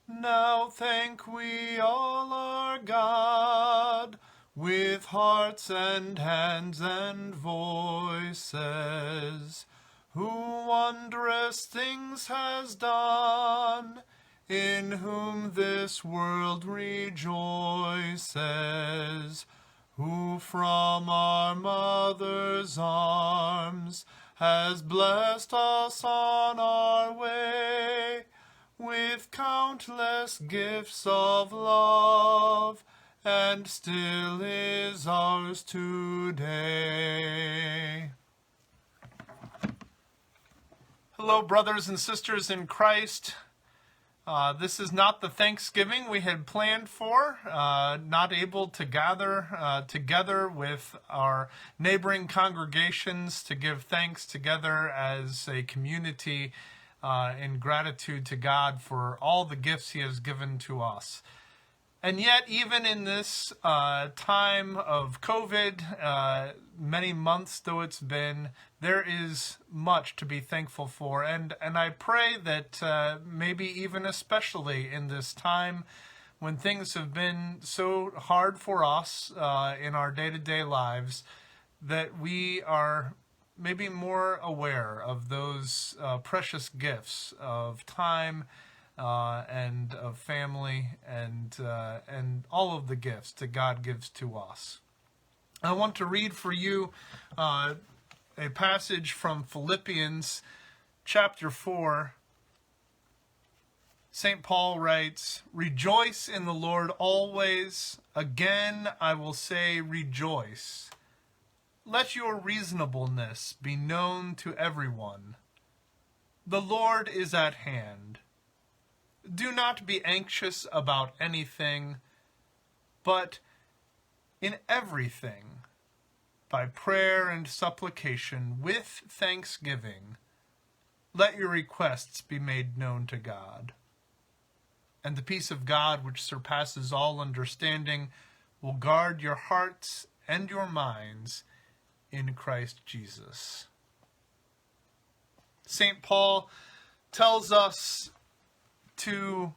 Now thank we all our God, with hearts and hands and voices, who wondrous things has done, in whom this world rejoices, who from our mother's arms has blessed us on our way, with countless gifts of love, and still is ours today. Hello, brothers and sisters in Christ. This is not the Thanksgiving we had planned for, not able to gather together with our neighboring congregations to give thanks together as a community in gratitude to God for all the gifts He has given to us. And yet, even in this time of COVID, many months though it's been, there is much to be thankful for. And I pray that maybe even especially in this time when things have been so hard for us in our day-to-day lives, that we are maybe more aware of those precious gifts of time and of family and all of the gifts that God gives to us. I want to read for you a passage from Philippians chapter 4. St. Paul writes, "Rejoice in the Lord always. Again, I will say rejoice. Let your reasonableness be known to everyone. The Lord is at hand. Do not be anxious about anything, but in everything, by prayer and supplication, with thanksgiving, let your requests be made known to God. And the peace of God, which surpasses all understanding, will guard your hearts and your minds in Christ Jesus." St. Paul tells us to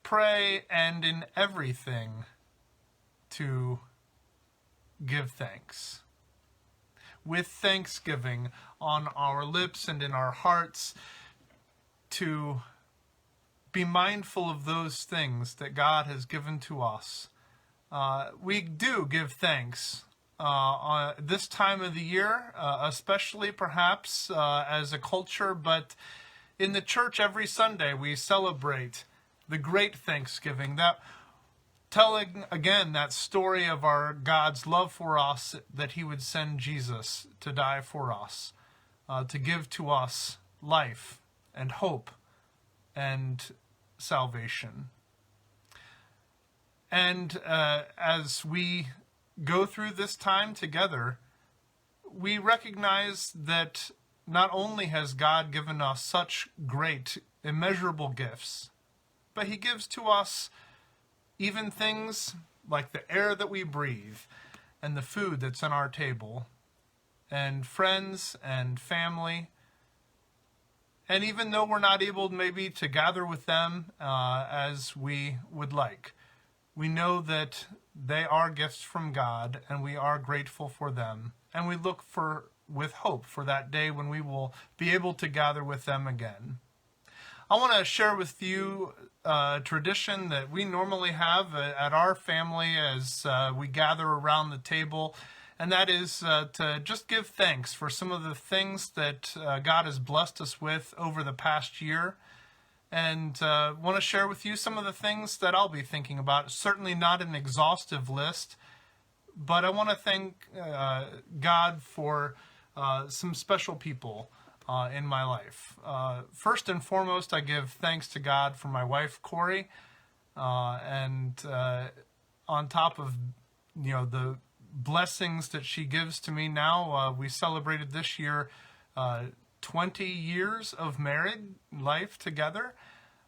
pray and in everything to give thanks. With thanksgiving on our lips and in our hearts, to be mindful of those things that God has given to us. We do give thanks this time of the year, especially perhaps as a culture, but in the church every Sunday we celebrate the great Thanksgiving, that telling again that story of our God's love for us, that He would send Jesus to die for us, to give to us life and hope and salvation. And as we go through this time together, we recognize that not only has God given us such great, immeasurable gifts, but He gives to us even things like the air that we breathe and the food that's on our table, and friends and family. And even though we're not able maybe to gather with them as we would like, we know that they are gifts from God, and we are grateful for them. And we look with hope for that day when we will be able to gather with them again. I want to share with you a tradition that we normally have at our family as we gather around the table, and that is to just give thanks for some of the things that God has blessed us with over the past year. And want to share with you some of the things that I'll be thinking about. Certainly not an exhaustive list, but I want to thank God for some special people in my life. First and foremost, I give thanks to God for my wife, Corey, and on top of the blessings that she gives to me now, we celebrated this year 20 years of married life together,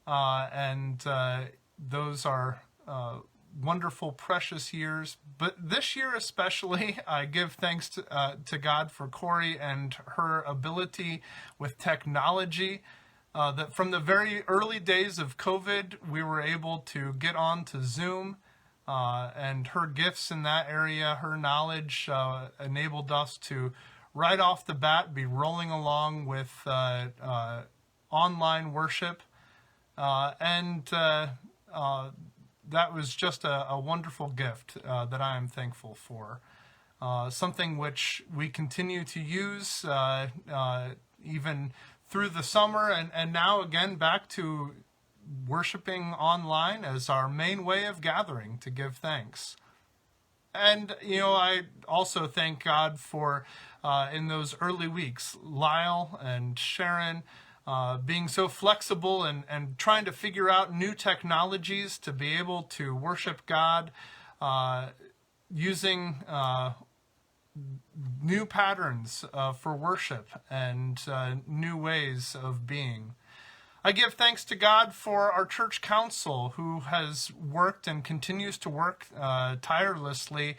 and those are wonderful, precious years. But this year especially, I give thanks to God for Corey and her ability with technology that from the very early days of COVID, we were able to get on to Zoom, and her gifts in that area, her knowledge enabled us to right off the bat be rolling along with online worship, and that was just a wonderful gift that I am thankful for. Something which we continue to use even through the summer, and now again back to worshiping online as our main way of gathering to give thanks. And, I also thank God for, in those early weeks, Lyle and Sharon being so flexible and trying to figure out new technologies to be able to worship God using new patterns for worship and new ways of being. I give thanks to God for our church council, who has worked and continues to work tirelessly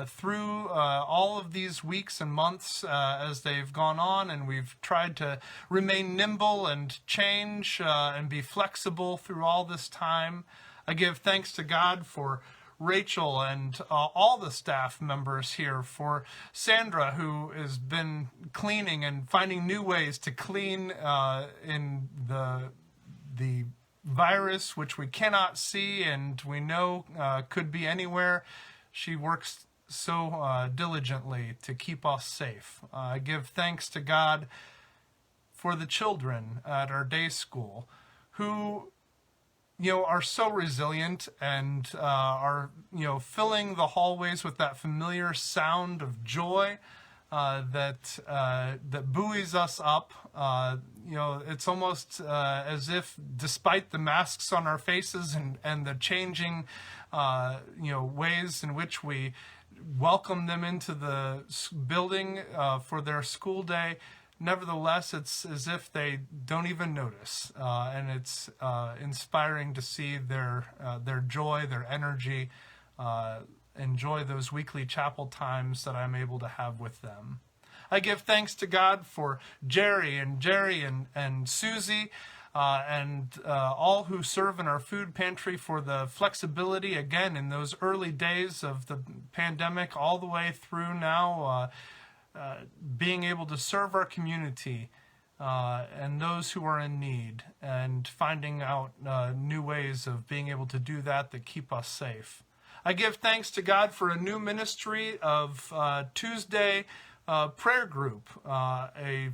through all of these weeks and months as they've gone on, and we've tried to remain nimble and change and be flexible through all this time. I give thanks to God for Rachel and all the staff members here, for Sandra, who has been cleaning and finding new ways to clean in the virus, which we cannot see and we know could be anywhere. She works so diligently to keep us safe. I give thanks to God for the children at our day school, who are so resilient and are, filling the hallways with that familiar sound of joy that buoys us up. It's almost as if, despite the masks on our faces and the changing, ways in which we welcome them into the building for their school day, nevertheless, it's as if they don't even notice, and it's inspiring to see their joy, their energy, enjoy those weekly chapel times that I'm able to have with them. I give thanks to God for Jerry and Susie, and all who serve in our food pantry, for the flexibility, again, in those early days of the pandemic all the way through now, being able to serve our community and those who are in need, and finding out new ways of being able to do that keep us safe. I give thanks to God for a new ministry of Tuesday prayer group, a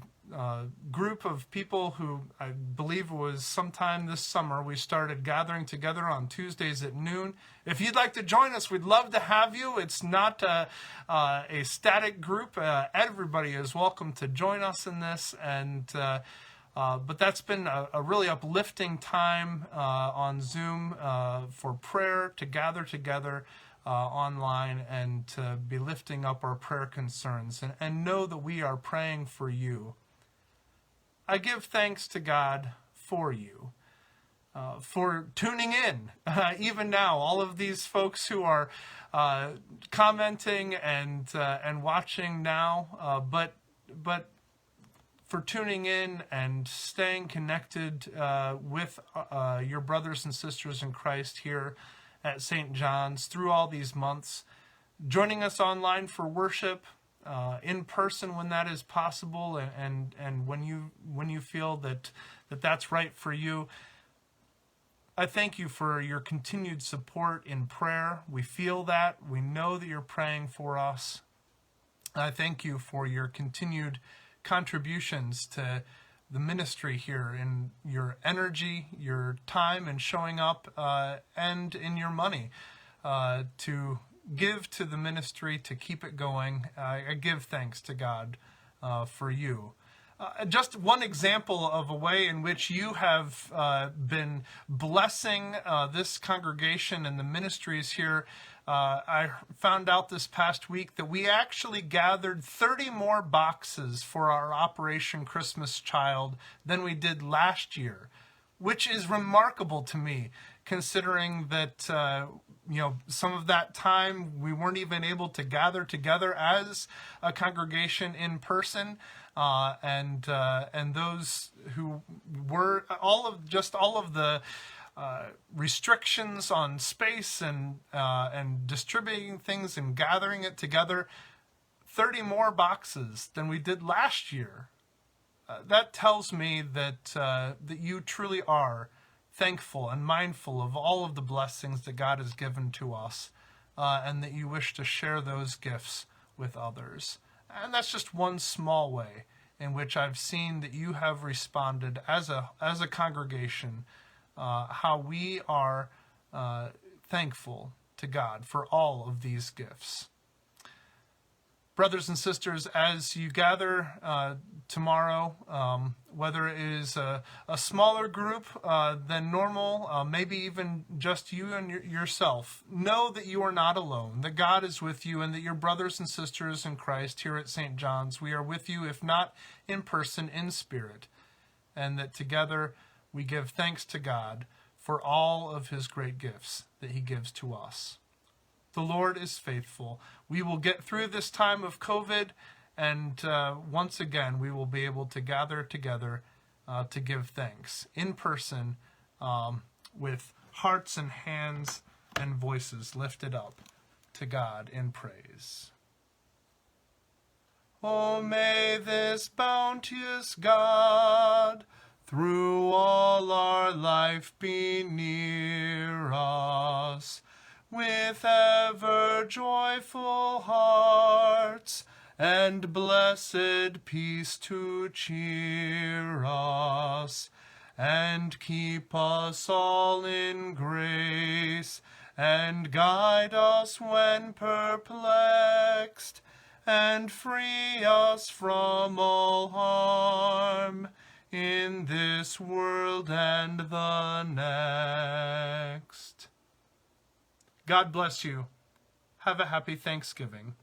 group of people who, I believe it was sometime this summer, we started gathering together on Tuesdays at noon. If you'd like to join us, we'd love to have you. It's not a static group. Everybody is welcome to join us in this, and but that's been a really uplifting time on Zoom for prayer, to gather together online and to be lifting up our prayer concerns, and know that we are praying for you. I give thanks to God for you, for tuning in. Even now, all of these folks who are commenting and watching now, but for tuning in and staying connected with your brothers and sisters in Christ here at St. John's through all these months, joining us online for worship, in person when that is possible, and when you feel that's right for you. I thank you for your continued support in prayer. We feel that. We know that you're praying for us. I thank you for your continued contributions to the ministry here, in your energy, your time, and showing up, and in your money to give to the ministry, to keep it going. I give thanks to God for you. Just one example of a way in which you have been blessing this congregation and the ministries here. I found out this past week that we actually gathered 30 more boxes for our Operation Christmas Child than we did last year. which is remarkable to me, considering that some of that time we weren't even able to gather together as a congregation in person, and those who were all of the restrictions on space and distributing things and gathering it together, 30 more boxes than we did last year. That tells me that you truly are thankful and mindful of all of the blessings that God has given to us, and that you wish to share those gifts with others. And that's just one small way in which I've seen that you have responded as a congregation, how we are thankful to God for all of these gifts. Brothers and sisters, as you gather tomorrow, whether it is a smaller group than normal, maybe even just you and yourself, know that you are not alone, that God is with you, and that your brothers and sisters in Christ here at St. John's, we are with you, if not in person, in spirit, and that together we give thanks to God for all of his great gifts that he gives to us. The Lord is faithful. We will get through this time of COVID, and once again, we will be able to gather together to give thanks in person, with hearts and hands and voices lifted up to God in praise. Oh, may this bounteous God through all our life be near us, with ever joyful hearts and blessed peace to cheer us, and keep us all in grace, and guide us when perplexed, and free us from all harm in this world and the next. God bless you. Have a happy Thanksgiving.